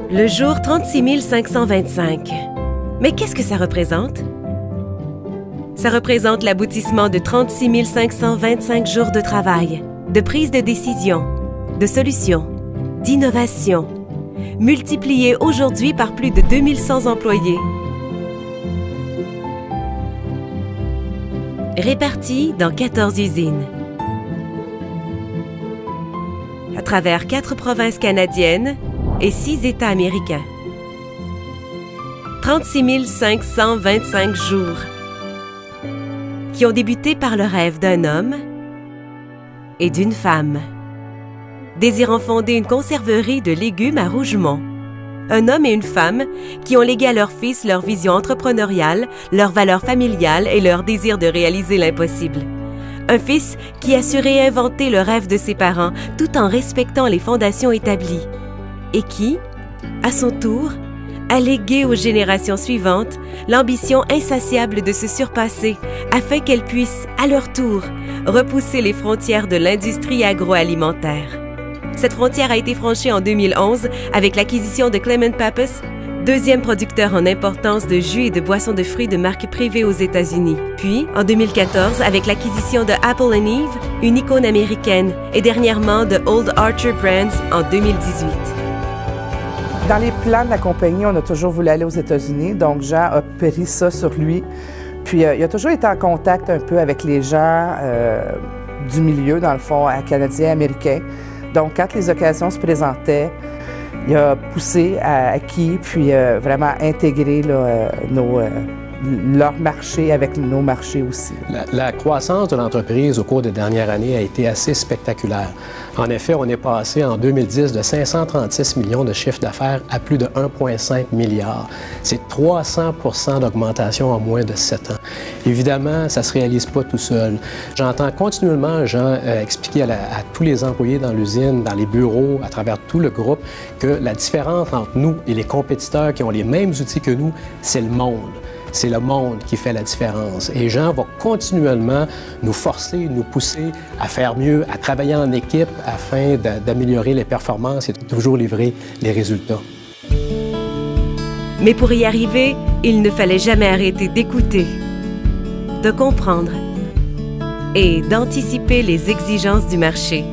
Le jour 36 525. Mais qu'est-ce que ça représente? Ça représente l'aboutissement de 36 525 jours de travail, de prise de décision, de solutions, d'innovation, multipliés aujourd'hui par plus de 2100 employés. Répartis dans 14 usines. À travers 4 provinces canadiennes et 6 États américains. 36 525 jours qui ont débuté par le rêve d'un homme et d'une femme, désirant fonder une conserverie de légumes à Rougemont. Un homme et une femme qui ont légué à leur fils leur vision entrepreneuriale, leurs valeurs familiales et leur désir de réaliser l'impossible. Un fils qui a su réinventer le rêve de ses parents tout en respectant les fondations établies et qui, à son tour, a légué aux générations suivantes l'ambition insatiable de se surpasser afin qu'elles puissent, à leur tour, repousser les frontières de l'industrie agroalimentaire. Cette frontière a été franchie en 2011 avec l'acquisition de Clement Pappas, deuxième producteur en importance de jus et de boissons de fruits de marque privée aux États-Unis. Puis, en 2014, avec l'acquisition de Apple & Eve, une icône américaine, et dernièrement de Old Archer Brands en 2018. Dans les plans de la compagnie, on a toujours voulu aller aux États-Unis, donc Jean a pris ça sur lui. Puis il a toujours été en contact un peu avec les gens du milieu, dans le fond, canadien, américain. Donc quand les occasions se présentaient, il a poussé, acquis, puis vraiment intégré là, leur marché avec nos marchés aussi. La croissance de l'entreprise au cours des dernières années a été assez spectaculaire. En effet, on est passé en 2010 de 536 millions de chiffre d'affaires à plus de 1,5 milliard. C'est 300 % d'augmentation en moins de 7 ans. Évidemment, ça ne se réalise pas tout seul. J'entends continuellement Jean expliquer à tous les employés dans l'usine, dans les bureaux, à travers tout le groupe, que la différence entre nous et les compétiteurs qui ont les mêmes outils que nous, c'est le monde. C'est le monde qui fait la différence. Et Jean va continuellement nous forcer, nous pousser à faire mieux, à travailler en équipe afin d'améliorer les performances et de toujours livrer les résultats. Mais pour y arriver, il ne fallait jamais arrêter d'écouter, de comprendre et d'anticiper les exigences du marché.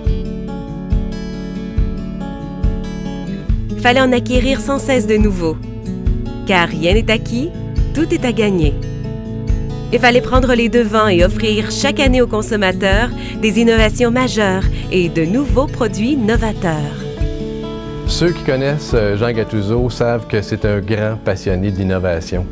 Il fallait en acquérir sans cesse de nouveau, car rien n'est acquis, tout est à gagner. Il fallait prendre les devants et offrir chaque année aux consommateurs des innovations majeures et de nouveaux produits novateurs. Ceux qui connaissent Jean Gattuso savent que c'est un grand passionné d'innovation.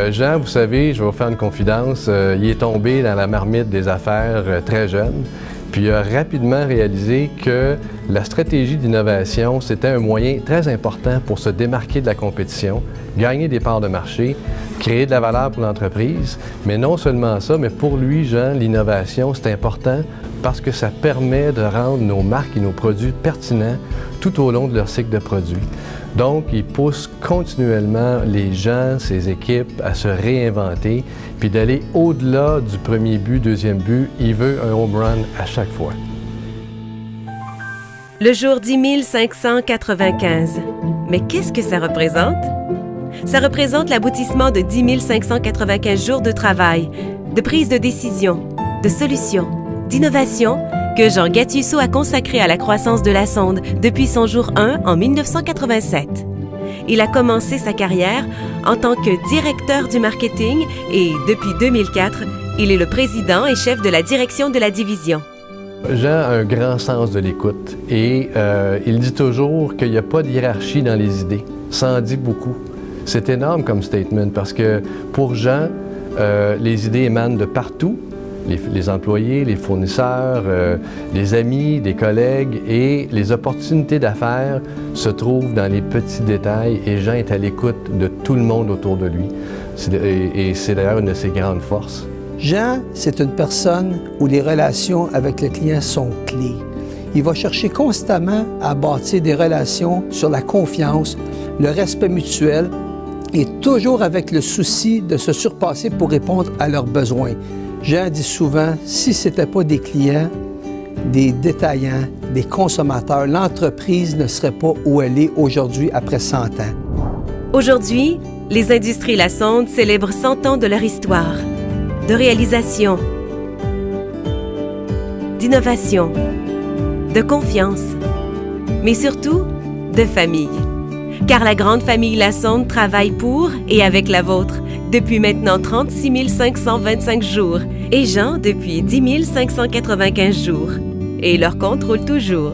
Jean, vous savez, je vais vous faire une confidence, il est tombé dans la marmite des affaires très jeune, puis il a rapidement réalisé que la stratégie d'innovation, c'était un moyen très important pour se démarquer de la compétition, gagner des parts de marché, créer de la valeur pour l'entreprise. Mais non seulement ça, mais pour lui, Jean, l'innovation, c'est important parce que ça permet de rendre nos marques et nos produits pertinents tout au long de leur cycle de produits. Donc, il pousse continuellement les gens, ses équipes à se réinventer, puis d'aller au-delà du premier but, deuxième but. Il veut un home run à chaque fois. Le jour 10 595. Mais qu'est-ce que ça représente? Ça représente l'aboutissement de 10 595 jours de travail, de prise de décision, de solutions, d'innovation que Jean Gattuso a consacré à la croissance de la sonde depuis son jour 1 en 1987. Il a commencé sa carrière en tant que directeur du marketing et depuis 2004, il est le président et chef de la direction de la division. Jean a un grand sens de l'écoute et il dit toujours qu'il n'y a pas de hiérarchie dans les idées. Ça en dit beaucoup. C'est énorme comme statement parce que pour Jean, les idées émanent de partout. Les employés, les fournisseurs, les amis, les collègues et les opportunités d'affaires se trouvent dans les petits détails et Jean est à l'écoute de tout le monde autour de lui. Et c'est d'ailleurs une de ses grandes forces. Jean, c'est une personne où les relations avec le client sont clés. Il va chercher constamment à bâtir des relations sur la confiance, le respect mutuel et toujours avec le souci de se surpasser pour répondre à leurs besoins. Jean dit souvent, si ce n'était pas des clients, des détaillants, des consommateurs, l'entreprise ne serait pas où elle est aujourd'hui après 100 ans. Aujourd'hui, les Industries Lassonde célèbrent 100 ans de leur histoire, de réalisation, d'innovation, de confiance, mais surtout de famille. Car la grande famille Lassonde travaille pour et avec la vôtre depuis maintenant 36 525 jours et Jean depuis 10 595 jours. Et leur compte roule toujours.